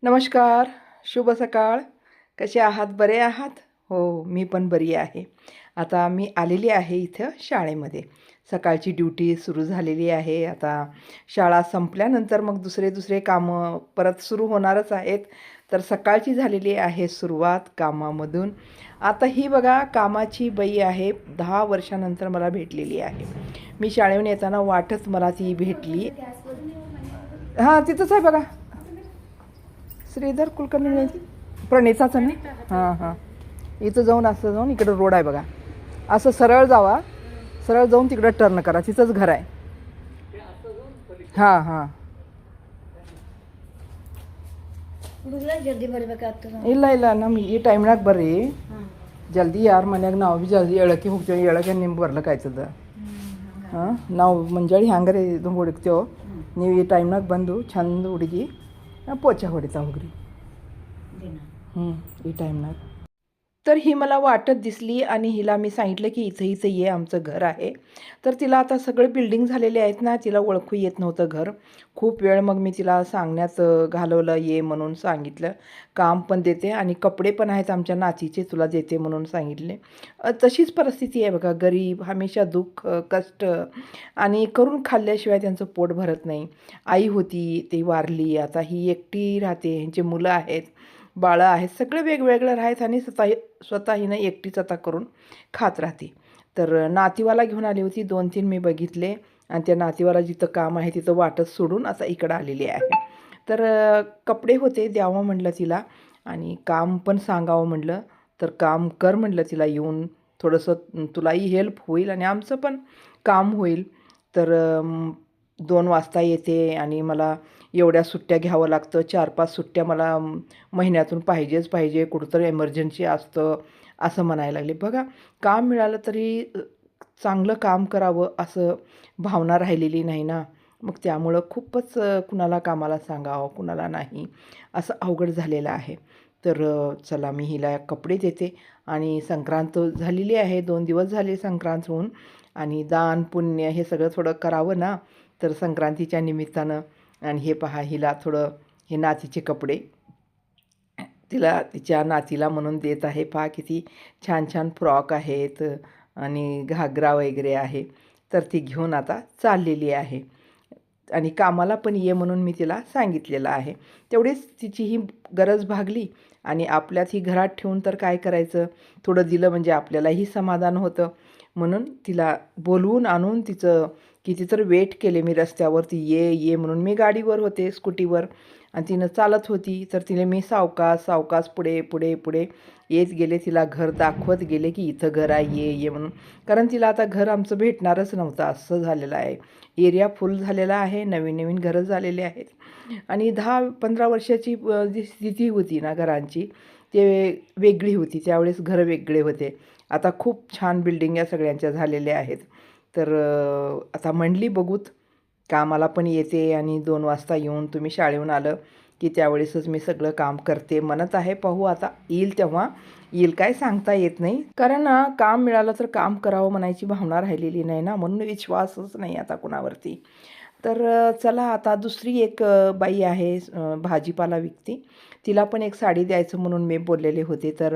नमस्कार, शुभ सकाळ. कसे आहात? बरे आहात? हो, मी पण बरी आहे. आता मी आलेली आहे इथं शाळेमध्ये. सकाळची ड्युटी सुरू झालेली आहे. आता शाळा संपल्यानंतर मग दुसरे कामं परत सुरू होणारच आहेत. तर सकाळची झालेली आहे सुरुवात कामामधून. आता ही बघा कामाची बाई आहे, 10 वर्षानंतर मला भेटलेली आहे. मी शाळेहून येताना वाटच मला ती भेटली. हां, तिथंच आहे बघा. श्रीधर कुलकर्णी प्रणिताचं ना. हां हां, इथं जाऊन असं जाऊन इकडं रोड आहे बघा. असं सरळ जावा, सरळ जाऊन तिकडं टर्न करा, तिथंच घर आहे. ಹಾಂ ಹಾಂ ಜಲ್ದಿ ಬರ್ಬೇಕಾಗ್ತದ. ಇಲ್ಲ ಇಲ್ಲ ನಮ್ಗೆ ಈ ಟೈಮ್ನಾಗ ಬರ್ರಿ. ಜಲ್ದಿ ಯಾರ ಮನ್ಯಾಗ ನಾವು ಭೀ ಜಲ್ದಿ ಹೇಳಕ್ಕೆ ಹೋಗ್ತೇವೆ, ಹೇಳಕ್ಕೆ ನಿಮ್ಗೆ ಬರ್ಲಿಕ್ಕಾಯ್ತದ. ಹಾಂ, ನಾವು ಮುಂಜಾನೆ ಹ್ಯಾಂಗಾರೆ ಇದು ಹುಡುಕ್ತೇವೆ, ನೀವು ಈ ಟೈಮ್ನಾಗ ಬಂದು ಚಂದ ಹುಡುಗಿ ಪೋಚಾ ಹೊಡಿತಾ ಹೋಗ್ರಿ. ಈ ಟೈಮ್ನಾಗ तर ही मला वाटत दिसली आणि हिला मी सांगितलं की इथं इथं ये, आमचं घर आहे. तर तिला आता सगळे बिल्डिंग झालेले आहेत ना, तिला ओळखू येत नव्हतं घर. खूप वेळ मग मी तिला सांगण्यात घालवलं, ये म्हणून सांगितलं. काम पण देते आणि कपडे पण आहेत आमच्या नातीचे, तुला देते म्हणून सांगितले. तशीच परिस्थिती आहे बघा, गरीब, हमेशा दुःख, कष्ट आणि करून खाल्ल्याशिवाय त्यांचं पोट भरत नाही. आई होती, ती वारली, आता ही एकटी राहते, ह्यांचे मुलं आहेत, बाळं आहेत, सगळे वेगवेगळं राहत आणि स्वतःहीनं एकटीच आता करून खात राहते. तर नातीवाला घेऊन आली होती, 2-3 मी बघितले आणि त्या नातीवाला जिथं काम आहे तिथं वाटच सोडून आता इकडं आलेली आहे. तर कपडे होते, द्यावं म्हटलं तिला आणि काम पण सांगावं म्हटलं. तर काम कर म्हटलं तिला, येऊन थोडंसं तुलाही हेल्प होईल आणि आमचं पण काम होईल. तर 2 वाजता येते आणि मला एवढ्या सुट्ट्या घ्यावं लागतं, 4-5 सुट्ट्या मला महिन्यातून पाहिजे, कुठंतरी एमर्जन्सी असतं असं म्हणायला लागले. बघा, काम मिळालं तरी चांगलं काम करावं असं भावना राहिलेली नाही ना. मग त्यामुळं खूपच कुणाला कामाला सांगावं, कुणाला नाही, असं अवघड झालेलं आहे. तर चला मी हिला कपडे देते आणि संक्रांत झालेली आहे, 2 दिवस झाले संक्रांत होऊन आणि दान पुण्य हे सगळं थोडं करावं ना. तर संक्रांतीच्या निमित्तानं आणि हे पहा, हिला थोडं हे नातीचे कपडे तिला तिच्या नातीला म्हणून देत आहे. पहा किती छान छान फ्रॉक आहेत आणि घागरा वगैरे आहे. तर ती घेऊन आता चाललेली आहे आणि कामाला पण ये म्हणून मी तिला सांगितलेलं आहे. तेवढीच तिची ही गरज भागली आणि आपल्यात ही घरात ठेवून तर काय करायचं, थोडं दिलं म्हणजे आपल्यालाही समाधान होतं. म्हणून तिला बोलवून आणून तिचं किती तर वेट केले मी रस्त्यावरती, ये ये म्हणून. मी गाडीवर होते, स्कूटीवर, आणि तिनं चालत होती. तर तिला मी सावकाश पुढे पुढे पुढे येत गेले, तिला घर दाखवत गेले की इथं घर आहे, ये ये म्हणून. कारण तिला आता घर आमचं भेटणारच नव्हतं, असं झालेलं आहे. एरिया फुल झालेला आहे, नवीन घरं झालेले आहेत आणि 10-15 वर्षाची जी स्थिती होती ना घरांची, ते वेगळी होती. त्यावेळेस घरं वेगळे होते. आता खूप छान बिल्डिंग या सगळ्यांच्या झालेल्या आहेत. तर आता म्हणली बघूत, कामाला पण येते आणि 2 वाजता येऊन तुम्ही शाळेहून आलं की त्यावेळेसच मी सगळं काम करते म्हणत आहे. पाहू आता येईल तेव्हा येईल, काय सांगता येत नाही. कारण काम मिळालं तर काम करावं म्हणायची भावना राहिलेली नाही ना, म्हणून विश्वासच नाही आता कुणावरती. तर चला आता दुसरी एक बाई आहे, भाजीपाला विकते. तिला पण एक साडी द्यायचं म्हणून मी बोललेले होते. तर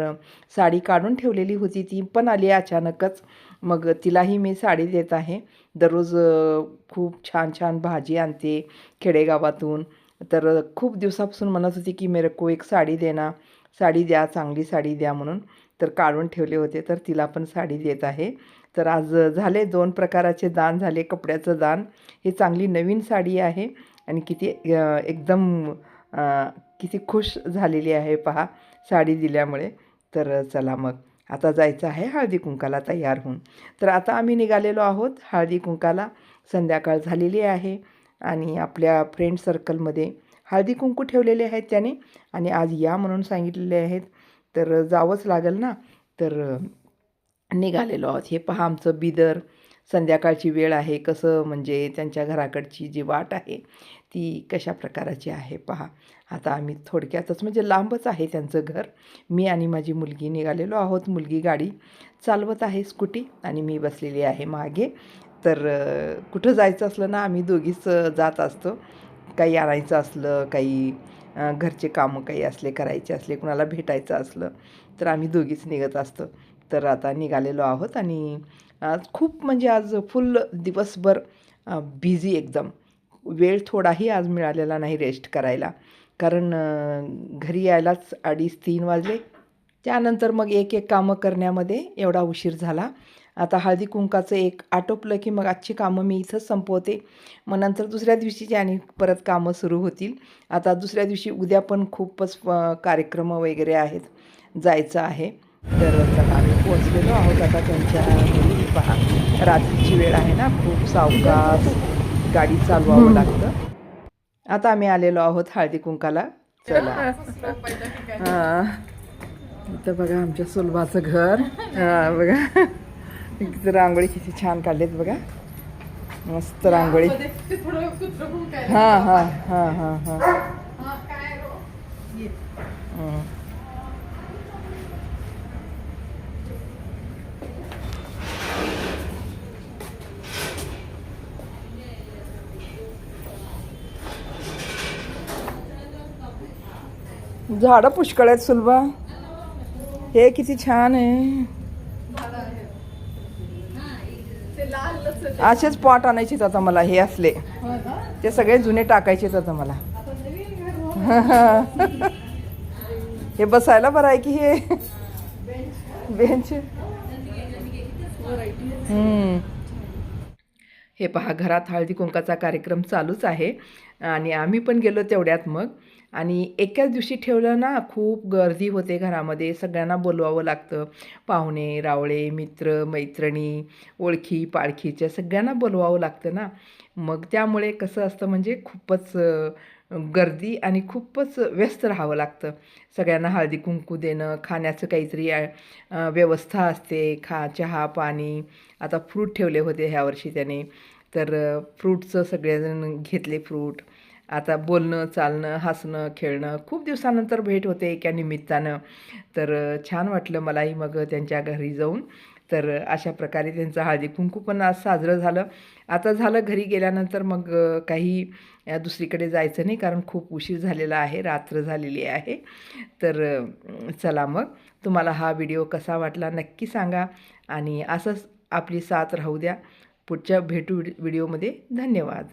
साडी काढून ठेवलेली होती, ती पण आली अचानकच. मग तिलाही मी साडी देत आहे. दररोज खूप छान छान भाजी आणते खेडेगावातून. तर खूप दिवसापासून म्हणत होती की मेरे को एक साडी देना, साडी द्या, चांगली साडी द्या म्हणून. तर काढून ठेवले होते, तर तिला पण साडी देत आहे. तर आज झाले 2 प्रकाराचे दान झाले. कपड्याचं दान, ही चांगली नवीन साडी आहे आणि किती एकदम किती खुश झालेली आहे पहा साडी दिल्यामुळे. तर चला मग आता जायचं आहे हळदी कुंकाला तयार होऊन. तर आता आम्ही निघालेलो आहोत हळदी कुंकाला. संध्याकाळ झालेली आहे आणि आपल्या फ्रेंड सर्कलमध्ये हळदी कुंकू ठेवलेले आहेत त्याने आणि आज या म्हणून सांगितलेले आहेत. तर जावंच लागेल ना. तर निघालेलो आहोत. हे पहा आमचं बिदर. संध्याकाळची वेळ आहे, कसं म्हणजे त्यांच्या घराकडची जी वाट आहे ती कशा प्रकाराची आहे पहा. आता आम्ही थोडक्यातच म्हणजे लांबच आहे त्यांचं घर. मी आणि माझी मुलगी निघालेलो आहोत. मुलगी गाडी चालवत आहे, स्कूटी, आणि मी बसलेली आहे मागे. तर कुठं जायचं असलं ना आम्ही दोघीच जात असतो. काही आणायचं असलं, काही घरचे कामं काही असले करायचे असले कुणाला भेटायचं असलं तर आम्ही दोघीच निघत असतो. तर आता निघालेलो आहोत आणि आज खूप म्हणजे आज फुल दिवसभर बिझी एकदम. वेळ थोडाही आज मिळालेला नाही रेस्ट करायला. कारण घरी यायलाच 2:30-3 वाजले. त्यानंतर मग एक कामं करण्यामध्ये एवढा उशीर झाला. आता हळदी-कुंकाचं एक आटोपलं की मग आजची कामं मी इथंच संपवते. मग नंतर दुसऱ्या दिवशीची आणि परत कामं सुरू होतील. आता दुसऱ्या दिवशी उद्या पण खूपच कार्यक्रम वगैरे आहेत, जायचं आहे. तर चला आम्ही पोहोचलेलो आहोत आता त्यांच्या घरी. पहा रात्रीची वेळ आहे ना, खूप सावकाश गाडी चालवावं लागतं. आता आम्ही आलेलो आहोत हळदी-कुंकाला. चला. हां. इथं बघा आमच्या सुलभाचं घर. बघा इथं रांगोळी किती छान काढलेत बघा. मस्त रांगोळी. हां हां हां हां हां. झाडं पुष्कळ आहेत सुलभा. हे किती छान आहे. असेच पॉट आणायचेत आता मला हे असले. ते सगळे जुने टाकायचेत आता मला. हे बसायला बरं आहे की हे बेंच. हे पहा घरात हळदी कुंकाचा कार्यक्रम चालूच आहे आणि आम्ही पण गेलो तेवढ्यात मग. आणि एकाच दिवशी ठेवलं ना खूप गर्दी होते घरामध्ये. सगळ्यांना बोलवावं लागतं. पाहुणे रावळे मित्र मैत्रिणी ओळखी पाळखीच्या सगळ्यांना बोलवावं लागतं ना. मग त्यामुळे कसं असतं म्हणजे खूपच गर्दी आणि खूपच व्यस्त राहावं लागतं. सगळ्यांना हळदी कुंकू देणं खाण्याचं काहीतरी व्यवस्था असते. चहा पाणी. आता फ्रूट ठेवले होते ह्यावर्षी त्याने. तर फ्रूटचं सगळेजण घेतले फ्रूट. आता बोलणं चालणं हसणं खेळणं खूप दिवसानंतर भेट होते एका निमित्तानं. तर छान वाटलं मलाही मग त्यांच्या घरी जाऊन. तर अशा प्रकारे त्यांचं हळदी कुंकू पण आज साजरं झालं. आता झालं घरी गेल्यानंतर मग काही दुसरीकडे जायचं नाही कारण खूप उशीर झालेला आहे रात्र झालेली आहे. तर चला मग तुम्हाला हा व्हिडिओ कसा वाटला नक्की सांगा आणि असंच आपली साथ राहू द्या. पुढच्या व्हिडिओमध्ये धन्यवाद.